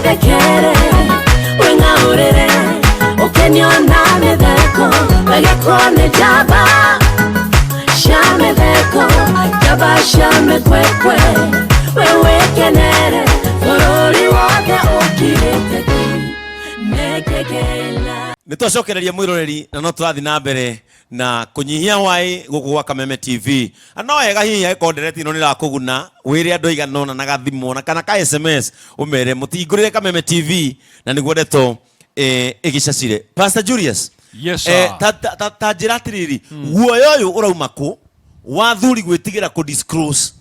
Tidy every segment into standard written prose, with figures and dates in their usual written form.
wendekere wenga urere ukeniona metheko wegekone jaba shametheko jaba shamekwekwe wewe kenere forori wake ukirite nekekela nitocokereria mwiroreri na no turathi na mbere na kunyihia hwai guku gwa Kameme TV no wega hihi ekondereti no nira kuguna wire andu iganona na gathimo na kana ka SMS umere mutingurire Kameme TV na niguo ndeto igicacire. Pastor Julius, yes sir, ta jiratiriri guoyo uyu urauma ku wathuri gwitigira ku disclose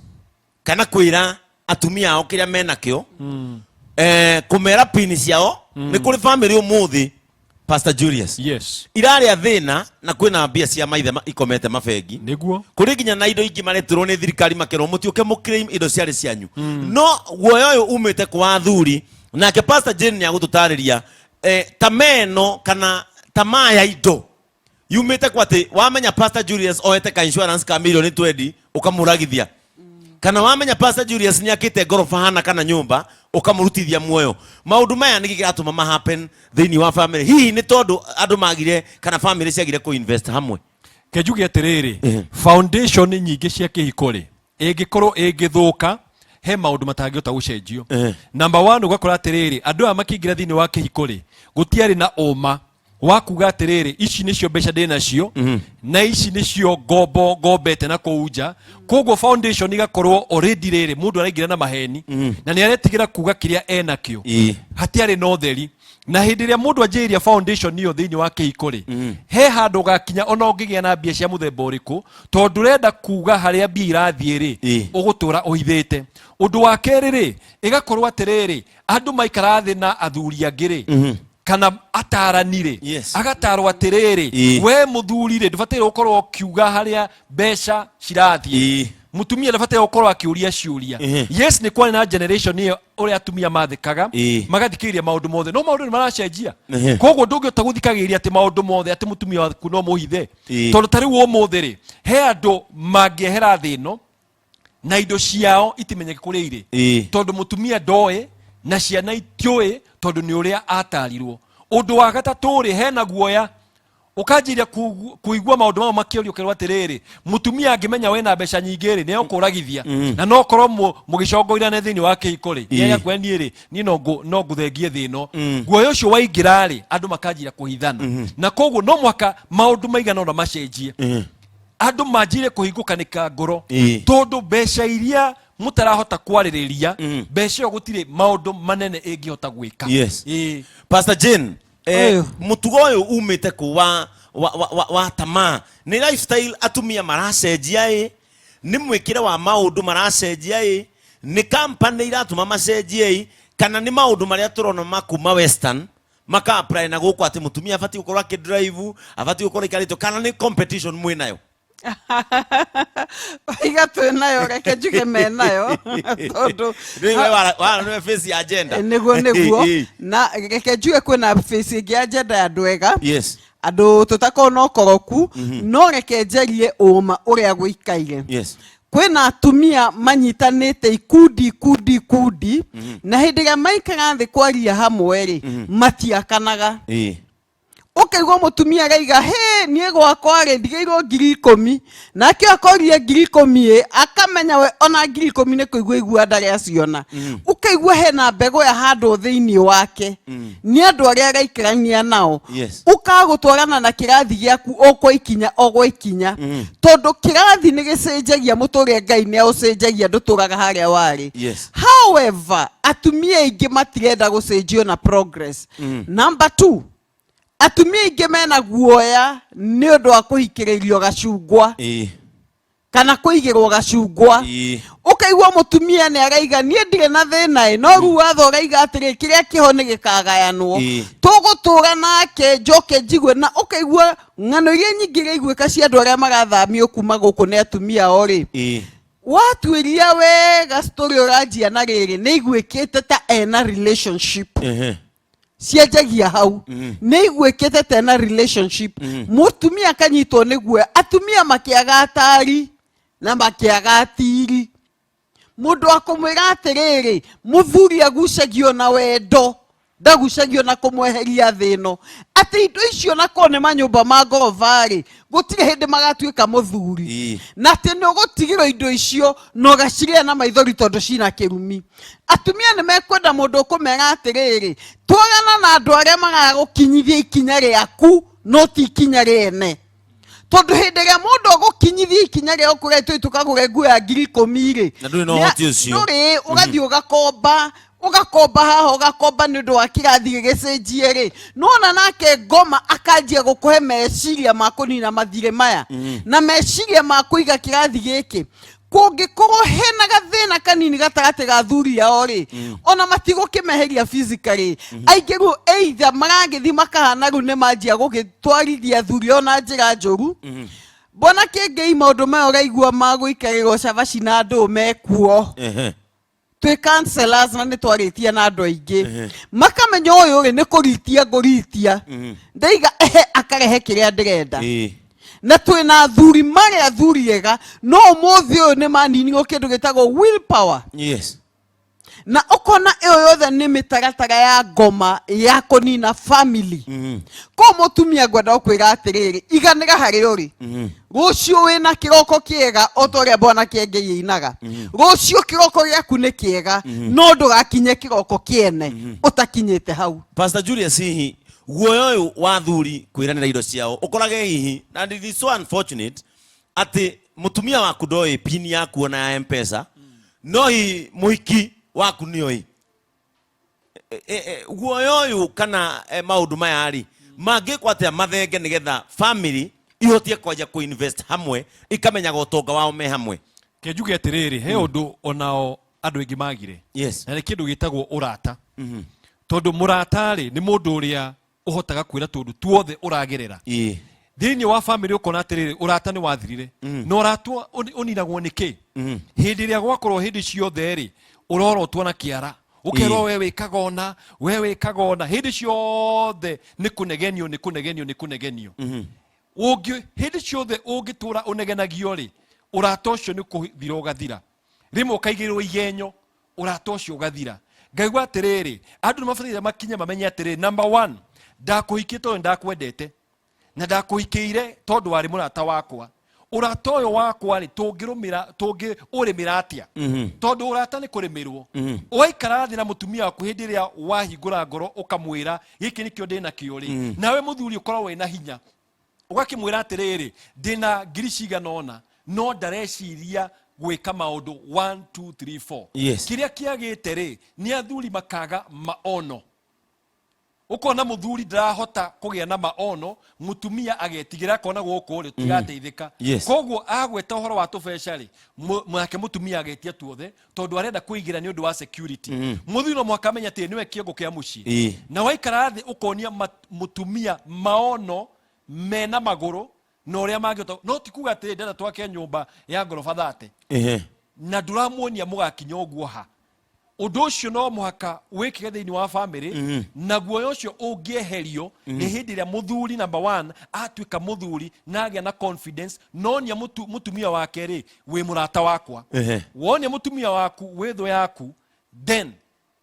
kana kwira atumia ao kiria menakio kumera pini ciao ni kuri family umuthi. Pastor Julius, yes, irari athina na kwina mbia cia maithe ikomete mafengi niguo kuri nginya na indo ingi maretirwo ni thirikari makero mutiuke mu claim indo ciari cianyu no guoyo uyu umite kwa athuri nake Pastor Jane ni agututariria tameno kana tamaya indo yumite kwa ati wamenya Pastor Julius oete ka insurance ka milioni 20 ukamuragithia kana wamenya Pastor Julius ni akite gorofa hana kana nyumba ukamurutithia muoyo. Maundu maya ni gigatuma ma happen thini wa family hihi ni tondu andu magire kana family ciagire ku invest hamwe. Kejuge atiriri foundation nyingi cia kihikore ingikorwo ingithuka he maundu matangiota gucenjio. Number 1 ugakora atiriri andu amakingira thini wa kihikore gutiari na oma wakuga atiriri ici nicio mbeca ndina cio na ici nicio gombete na kuunja koguo foundation igakorwo already riri mundu araingira na maheni na ni aretigira kuga kiria enakio hatiari no theri na hindi ria mundu anjiria foundation niyo thini wa kihikore he handu gakinya ona ungigia na mbia cia muthemba uriku tondu renda kuga haria mbia irathie ri ugutura uhithite. Undu wa keri ri igakorwo atiriri andu maikara thi na athuri angiri kana ataranire agatarwo atiriri we muthurire ndubataire gukorwo kiuga haria mbeca cirathie mutumia ndubataire gukorwo akiuria ciuria. Yes ni kwani na generation niyo uri atumia mathikaga magathikiria maundu mothe no maundu ni maracenjia koguo ndungiota guthikagiria ati maundu mothe ati mutumia waku no muhithe tondu tari wo mothe ri he andu mangiehera thino na indo ciao itimenyeke kuria iri tondu mutumia ndoe na ciana itioi tondu ni uria atarirwo. Undu wa gatatu ri hena guoya ukanjiria kuigua maundu ma makiorio kerwa atiriri mutumia angimenya we na mbeca nyingi ri ne ukuragithia na no korwo mugicongoira ne thini wa kihikore ya kweni ri ni no nguthengie thino guoya ucio waingira ri andu makanjiria kuhithana na koguo no mwaka maundu maigana ona macenjie andu manjire kuhingukanika ngoro tondu mbeca iria mutarahota kwaririria mbeca yo gutire maundu manene ingihota gwika. Pastor Jane mutugo uyu umite ku wa tama ni lifestyle atumia maracenjia ni mwikire wa maundu maracenjia ni company iratuma macenjia kana ni maundu maria turona makuma western maka apply na guku ati mutumia afati gukorwa ki drive afati gukorwa ikarito kana ni competition mwinayo iga twenayo reke njuge menayo tondu wa face agenda niguo na reke njuge kwina face ingi agenda ya ndwega andu tutakona okoroku no reke njerie uma uria guikaire kwina atumia manyitanite ikundi na hindi ria maikara thi kwaria hamwe ri matiakanaga ukaigwa mutumia araiga he nie gwakwa ri ndigeirwo 10,000 nake akoria 10,000 akamenya we ona 10,000 ne kuigwa igua ndari aciona ukaigwa he na mbego ya handu thiini wake ni andu aria araikarania nao ukagutwarana na kirathi giaku ogwa ikinya tondu kirathi ni gicenjagia muture Ngai ni aucenjagia nduturaga haria wari. However atumia ingi matirenda gucenjio na progress. Number 2 atumia ingi mena guoya ni undu wa kuhikiririo gacungwa kana kuigirwo gacungwa ukaigwa mutumia ni araiga nie ndire na thina no ru watho raiga atiri kiria kiho ni gikagayanwo tugutura nake njoke njigwe na ukaigwa ng'ano iria nyingi igwika cia andu aria magathamio kuma guku ni atumia ori watuiria wega story urajia na riri ni igwikite ta ena relationship ciajagia hau ni igwikite ta ena relationship mutumia kanyitwo niguo atumia makiaga atari na makiaga atiri mundu akumwira atiriri muthuri agucagio na wendo ndagucagio na kumweheria thino ati indo icio na kone manyumba ma ngorovari gutire hindi magatuika muthuri na ati ni ugutigirwo indo icio no gaciria na maithori tondu cina kirumi. Atumia ni mekwenda mundu kumera atiriri twagana na andu aria magagukinyithia ikinya riaku no ti ikinya riene tondu hindi ria mundu agukinyithia ikinya ria ukure tukagure nguo ya 10,000 na nduri no hoti ucio nduri ugathi ugakomba haha ugakomba ni undu wa kirathi gicenjie ri nona nake ngoma akanjia gukuhe meciria ma kunina mathire maya na meciria ma kuiga kirathi giki kungikorwo hena gathina kanini gatagati ga thuri yao ri ona matigukimeheria physically aingiru either maragithi makahana ru ne manjia gugitwarithia thuri ona njira njoru bona kingi maundu mayo gaigua maguikarira cabaci na andu mekuo twi counselors na ni twaritia na andu aingi makamenya uyu ri ni kuritia nguritia ndaiga akarehe kiria ndirenda na twina thuri maria thuri ega no muthi uyu ni maninirwo kindu gitagwo willpower na ukona iyo yothe ni mitaratara ya ngoma ya kunina family ko mutumia ngwenda kwira atiriri iganira hari uri rucio wina kiroko kiega otoria bona kienge yinaga rucio kiroko giaku ni kiega no ndugakinye kiroko kiene utakinyite hau. Pastor Julius hihi guoyo uyu wa thuri kwiranira indo ciao ukorage hihi na it is so unfortunate ati mutumia waku ndoi pin yaku ona ya M-Pesa no hi muhiki waku nioi guoyo uyu kana maundu maya ari mangikwa atia mathenge nigetha family ihotie kwaja ku invest hamwe ikamenya gotonga wao me hamwe kenjuge atiriri he undu onao andu ingi magire yes na ni kindu gitagwo urata tondu murata ri ni mundu uria uhotaga kwira tundu tuothe uragerera thiini wa family ukona atiriri urata ni wathirire no uratwa uninagwo niki hindi ria gwakorwo hindi ciothe ri urorotwo na kiara ukerwo wewe kagona hindi ciothe ni kunegenio ungi hindi ciothe ungitura unegenagio ri urata ucio ni kuthira ugathira rimo kaigirwo igenyo urata ucio ugathira ngaigwa atiriri andu ni mabatire makinya mamenye atiriri number 1 ndakuhikie tondu ndakwendete na ndakuhikiire tondu wari murata wakwa urata uyu wakwa ri tungirumira urimira atia tondu urata ni kurimirwo uikara thi na mutumia waku hindi ria wahingura ngoro ukamwira giki nikio ndina kio ri nawe muthuri ukorwo wina hinya ugakimwira atiriri ndina ngiri ciganona no ndareciria gwika maundu 1 2 3 4 kiria kiagite ri ni athuri makaga maono ukona muthuri ndarahota kugia na maono mutumia agetigira kona guku ri tigateithika koguo agweta uhoro wa tubeca ri mwake mutumia agetia tuothe tondu arenda kuigira ni undu wa security muthuri no mwakamenya ati niwe kiongo kia muci na waikara thi ukonia mutumia maono mena maguru no uria mangita no tikuga ati ndenda twake nyumba ya ngorofa 30 na nduramuonia mugakinya uguo ha undu ucio no muhaka wikige thiini wa family na guoyo ucio ungieherio ni hindi ria muthuri number 1 atuika muthuri na agia na confidence no nia mutumia wake ri wi murata wakwa wonia mutumia waku witho yaku then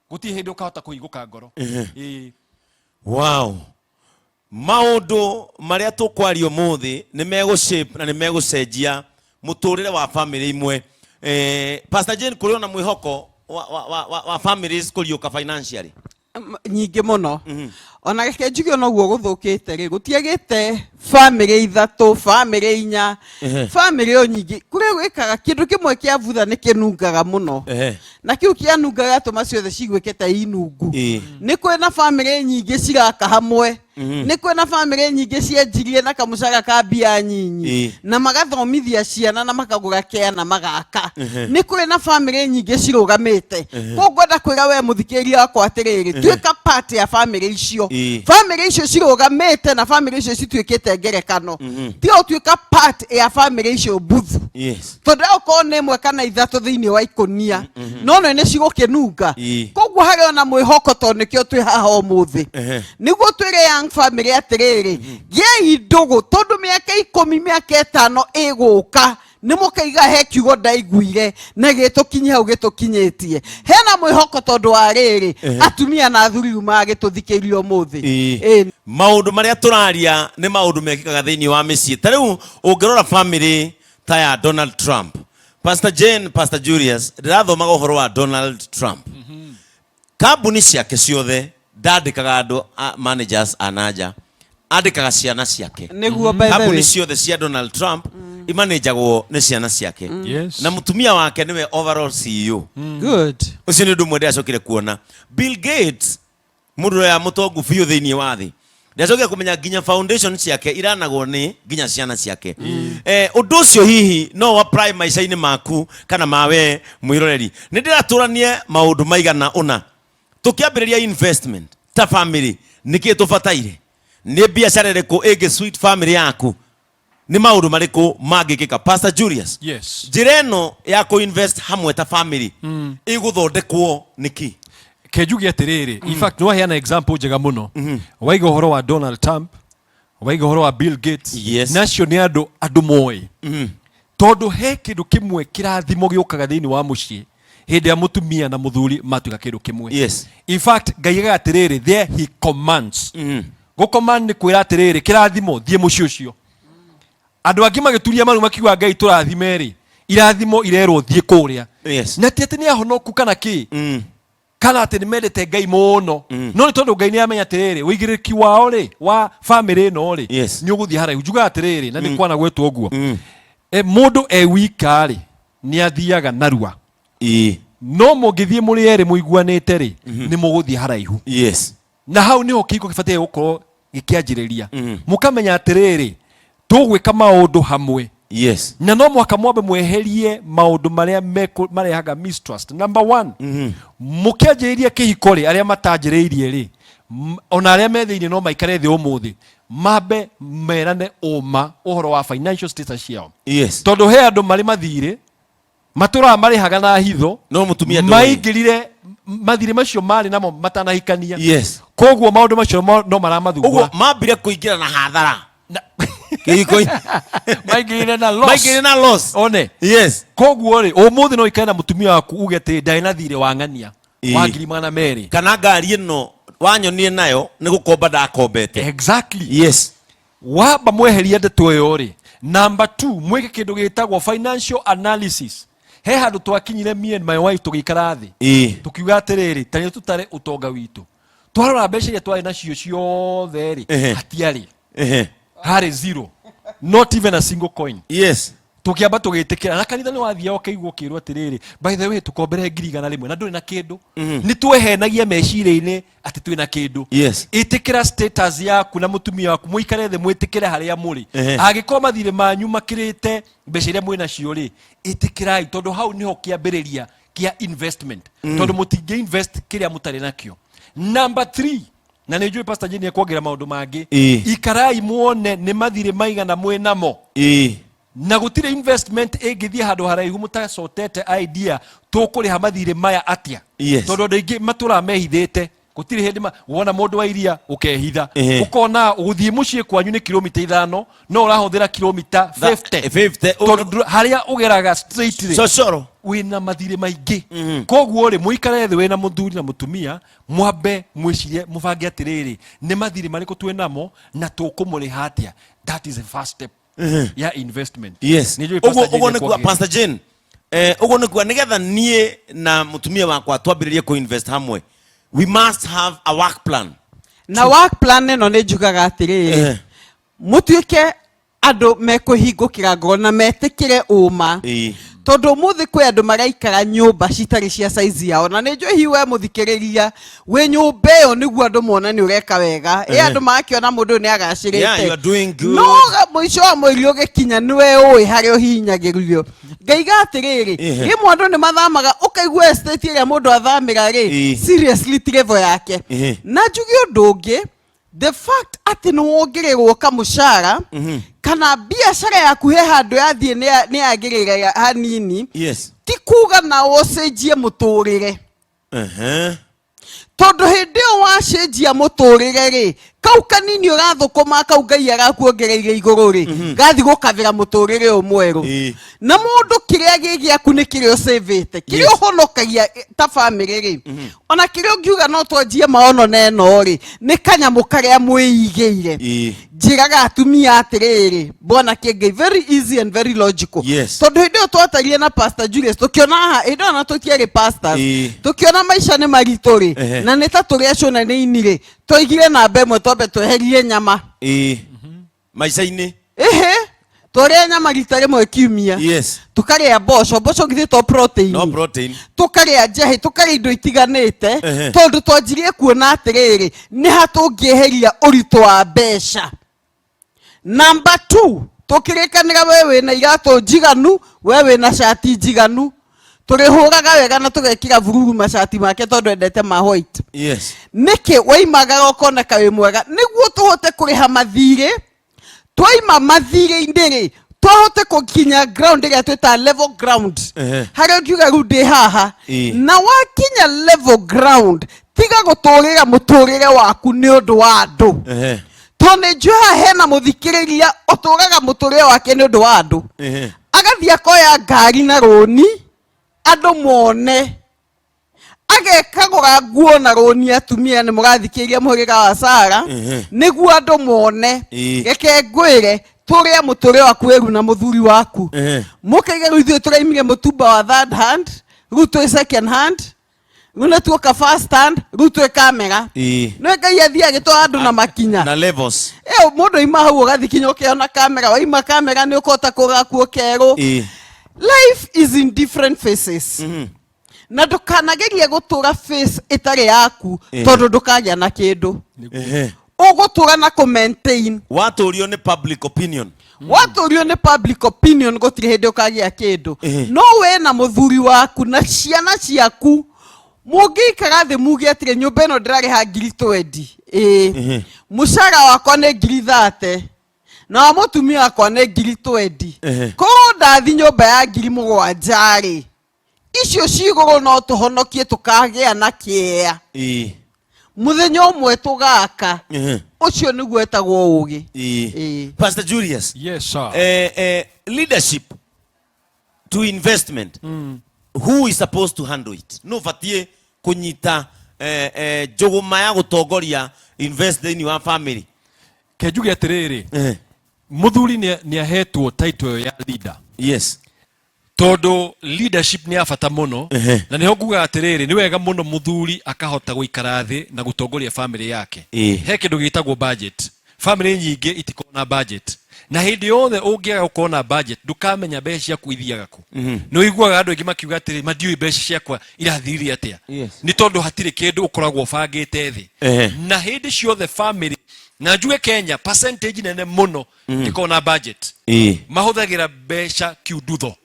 guti hindi ukahota kuiguka ngoro wow maundu maria tukwario muthi ni mego shape na ni mego cenjia muturire wa family imwe Pastor Jane kuri ona mwihoko wa families kuriuka financially nyingi muno ona geke njugio no guo guthukite ri gutiagite family ithatu family inya family o nyingi kuri gwikaga kindu kimwe kia butha ni kinungaga muno na kiu kia nungaga tuma ciothe cigwikite inungu ni kwina family nyingi ciraka hamwe ni kwina family nyingi cienjirie na kamucaga ka mbia nyinyi na magathomithia ciana na makagura kea na magaka ni kwina family nyingi cirugamite kugwenda kwira we muthikiria wakwa atiriri twika part ya family icio family icio cirugamite na family icio citwikite ngerekano tio twika part ya family icio buthu tondu ukone imwe kana ithatu thiini wa ikonia no no ni cigukinunga koguo hari ona mwihoko tondu nikio twi haha umuthi niguo twire young family atiriri ye ndugu tondu miaka 10 miaka 5 iguka nimukaiga he kiugo ndaiguire na gitukinya hau gitukinyitie hena mwihoko tondu wa riri atumia na athuri magituthikirio muthi maundu maria turaria ni maundu mekikaga thiini wa micii ta riu ungirora family ta ya Donald Trump. Pastor Jane, Pastor Julius, ndirathomaga uhoro wa Donald Trump. Kambuni ciake ciothe ndandikaga andu managers anaja, andikaga ciana ciake. Kambuni ciothe cia Donald Trump imanagagwo ni ciana ciake. Na mutumia wake niwe overall CEO. Good. Ucio ni undu mwende acokire kuona. Bill Gates mundu ya mutongu biu thiini wa thi ndacokire kumenya ginya foundation ciake iranagwo ni ginya ciana ciake. Undu ucio hihi no wa prime maica-ini maku kana mawe mwiroreri ni ndiraturanie maundu maigana una tukiambiriria investment ta family niki tubataire ni biashara iriku igi sweet family yaku ni maundu mariku mangikika. Pastor Julius, yes, jireno ya ku invest hamwe ta family iguthondekwo niki kejugi atiriri. In fact no heana example njega muno waiga uhoro wa Donald Trump, waiga uhoro wa Bill Gates, nacio ni andu moi tondu he kindu kimwe kirathimo giukaga thiini wa mucii hindi ya mutumia na muthuri matuika kindu kimwe. In fact ngaiga atiriri, there he commands. Go command ni kwira atiriri kirathimo thie mucii ucio. Andu angi magituria maru makiuga Ngai turathimeri irathimo irerwo thie kuria. Na tiete ni ahonoku kana ki kana ati ni mendete Ngai muno no ni tondu Ngai ni amenya atiriri wigiriki wao ri wa family no ri ni uguthie haraihu. Njuga atiriri na ni kwana gwetwo uguo mundu wika ri ni athiaga narua no mungithie muri eri muiguanite ri ni muguthie haraihu. Na hau niho kiko kibatie gukorwo gikianjiriria mukamenya atiriri tugwika maundu hamwe. Na no mwaka mwambe mweherie maundu maria marehaga mistrust. Number 1 mukianjiriria kihiko ri aria matanjiriirie ri ona aria methiini no maikare thi umuthi mambe merane uma uhoro wa financial status yao. Tondu he andu mari mathire matura marihaga na hitho no mutumia maingirire mathire macio mari namo matanahikania. Koguo maundu macio no maramathugura uguo mambire kuingira na hathara kihiko maingirire na loss one. Koguo ri umuthi no ikaena mutumia waku uge ati ndainathire wang'ania wa ngiri magana meri kana ngari ino wanyonie nayo ni gukomba ndakombete. Exactly. Wamba mweheria ndeto iyo ri. Number 2 mweke kindu gitagwo financial analysis. He handu twakinyire me and my wife tugikara thi tukiuga atiriri tani tutare utonga witu twarora mbeca iria twari nacio ciothe ri hatiari hari zero, not even a single coin. Tukiamba tugitikira na kanitha ni wathia ukaigwo kirwo atiriri by the way tukombere ngiri 100 na nduri na kindu ni twehenagia meciria-ini ati twina kindu. Itikira status yaku na mutumia waku muikare the mwitikire haria muri agikorwo mathire manyu makirite mbeca iria mwina cio ri itikirai tondu hau niho kiambiriria kia investment tondu mutinge invest kiria mutari nakio. Number 3 na nijui Pastor Jane akuongira maundu mangi ikarai muone ni mathire maigana mwinamo na gutire investment ingithie handu haraihu mutacotete idea tukuriha mathire maya atia tondu ndingi matura mehithite gutire hindi wona mundu wa iria ukehitha ukona uguthie mucii kwanyu ni kilomita 5 no urahuthira kilomita 50 tondu haria ugeraga straight ri cocoro wina mathire maingi. Koguo ri muikare thi wina muthuri na mutumia mwambe mwicirie mubange atiriri ni mathire mariku twinamo na tukumuriha atia. That is the first step ya investment. Ugo ni kwa Pastor Jane ugo ni kwa nigetha nie na mutumia wakwa twambiririe ku invest hamwe we must have a work plan. Na work plan no ne njugaga atiriri mutuike andu mekuhingukira ngoro na metikire uma tondu muthi kwi andu maraikara nyumba citari cia size yao na ne njui hiwe muthikiriria we nyumba iyo niguo andu mona ni ureka wega andu makiona mundu ni agacirite no muico wa mweri ugikinya niwe ui haria uhinyagirio ngaiga atiriri rimwe andu ni mathamaga ukaigua estate iria mundu athamira ri seriously ti level yake na njugi undu ungi the fact ati ni wongererwo kamushara kana biashara yaku he handu yathie ni yagirira hanini ti kuga na ucenjie muturire tondu hindi o wacenjia muturire ri kau kanini urathukuma kau Ngai arakuongereire iguru ri gathi gukavira muturire umweru na mundu kiria gigiaku ni kirio savete kirio honokagia ta family ri ona kirio ngiuga no twanjie maono neno ri ni kanyamu karia mwiigeire njiraga atumia atiriri bona Kiengei very easy and very logical tondu hindio twatarie na Pastor Julius tukiona hindio na tutiari pastors tukiona maisha ni maritu ri na nita turiacona ni inire toigire na mbemwe tombe tweherie nyama maisha-ini tore nyama rita rimwe kiumia tukaria mboco githito protein tukaria njehi tukaria indo itiganite tondu twanjirie kuona atiriri ni hatungieheria uritu wa mbeca. Number 2, tukirikanira wewe na iratu njiganu wewe na shati njiganu turihuraga wega na tugekira vururu mashati make tondu endete ma white niki waimaga ukona kawe mwega niguo tuhote kuriha mathire twaima mathire indiri tuhote kukinya ground iria twita level ground haria ngiuga ru ndi haha na wakinya level ground tiga guturira muturire waku ni undu wa andu tone jua hena muthikiriria uturaga muturire wake ni undu wa andu agathi akoya ngari na roni andu mone agekagura nguo na roni atumia ni mugathikiria muhiriga wa Sara niguo andu mone geke ngwire turia muturire waku weru na muthuri waku mukaiga ruithio turaimire mutumba wa third hand ruto second hand nguna tuoka first hand ruto camera no Ngai athia gitwa andu na makinya na levels mundu ima hau ugathikinya ukiona camera waima camera ni ukota kugaku kero life is in different phases na ndukanagerie gutura face itari yaku tondu ndukagĩa na kindu ugutura na ku maintain waturio ni public opinion waturio ni public opinion gutiri hindi ukagĩa kindu no we na muthuri waku na ciana ciaku mugikara thi mugi atire nyumba ino ndirariha 20,000 mushara wakwa ni 30,000 na mutumia wakwa ni 20,000 ko ndathi nyumba ya 7,000 icio ciguru no tuhonokie tukagĩa na kĩea muthenya umwe tugaka ucio niguo etagwo ugi Pastor Julius yes sir leadership to investment who is supposed to handle it no fatie kunyita jogoma ya gutongoria invest in your family kejuge atiriri muthuri ni ahetwo title ya leader todo leadership ni afata muno na niho nguga atiriri ni wega muno muthuri akahota guikara thi na gutongoria family yake he kindu gitagwo budget family nyingi itikona budget na hindi yothe ungiaga gukona budget ndukamenya mbeca ciaku ithiaga ku no iguaga andu aingi makiuga atiri madiui mbeca ciakwa irathirire atia ni tondu hatire kindu ukoragwo bangite thi na hindi ciothe family na njuge Kenya percentage nene muno ikona budget mahuthagira mbeca kiundutho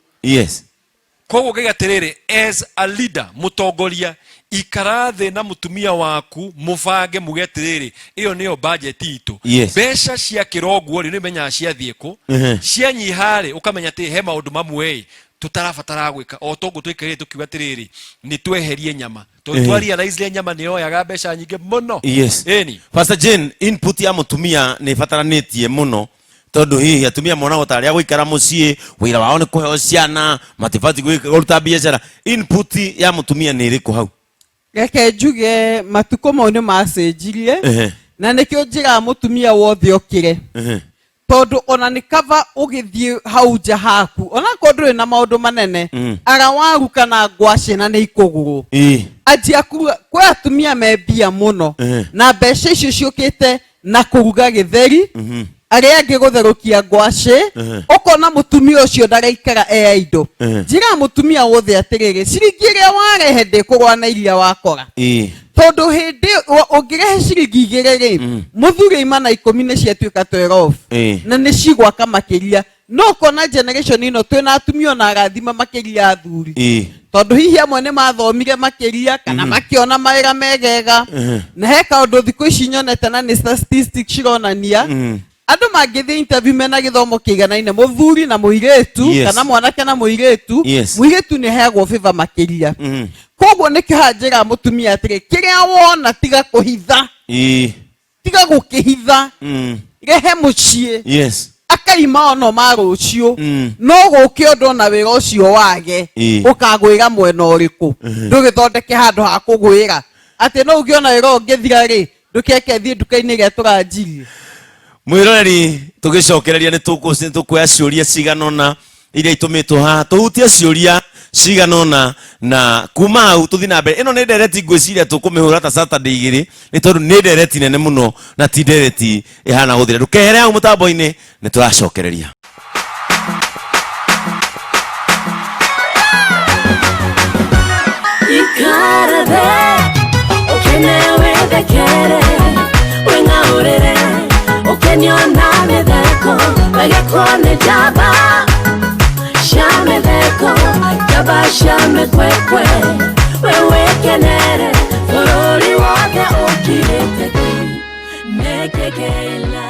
koguo ngiga atiriri as a leader mutongoria ikara thi na mutumia waku mubange muge atiriri iyo niyo budget itu mbeca cia kiroguo ri nimenya ciathie ku cianyihari ukamenya ati he maundu mamwe tutarabatara gwika o tongu twikire tukiuga atiriri ni tweherie nyama twaria raisle nyama niyo yaga mbeca nyingi muno eni Pastor Jane input ya mutumia ni fataranitie muno tondu hihi atumia mona gutaria guikara mucii wira wao ni kuheo ciana matifati guruta biashara input ya mutumia ni iriku hau geke njuge matuko mau ni macenjirie na nikio njira mutumia wothe okire tondu ona ni cover ugithie hau nja haku ona kodru na maundu manene ara waru kana ngwaci na ni ikuguru ajia kwa atumia mebia muno na mbeca icio ciukite na kuruga githeri aria angi gutherukia ngwaci ukona mutumia ucio ndaraikara indo njira mutumia wothe atiriri ciringi iria warehe ndikurwa na iria wakora tondu hindi ungirehe ciringi 2 muthuri imana 10 ni ciatuika 12 na ni cigwaka makiria no kona generation ino twina atumia na arathima makiria athuri tondu hihi amwe ni mathomire makiria kana makiona mawira megega na he kaundu thiku ici nyonete na ni statistics cironania andu mangithi interview mena githomo kiganaine muthuri na muiretu kana mwanake na muiretu muiretu ni heagwo favor makiria koguo ni kihanjira mutumia atire kiria wona tiga kuhitha tiga gukihitha rehe mucie yes akaima ono marucio no guke undu na wira ucio wage ukagwira mwena uriku ndugithondeke handu ha kugwira ati no ugiona wira ungithira ri ndukeke thie nduka-ini ria turanjirie mwiroreri tugicokereria ni tukuya ciuria ciganona iria itumitwo haha tuhutie ciuria ciganona na kuma hau tuthi na mbere ino ni ndereti ngwiciria tukumihura ta Saturday igiri ni tondu ni ndereti nene muno na ti ndereti ihana guthira ndukehere hau mutambo-ini ni turacokereria ikarade ukenewe thekere wengaurire ukeniona mitheko wegekone jaba shametheko jaba shamekwekwe wewe kenere bururi wothe ukirite nekekela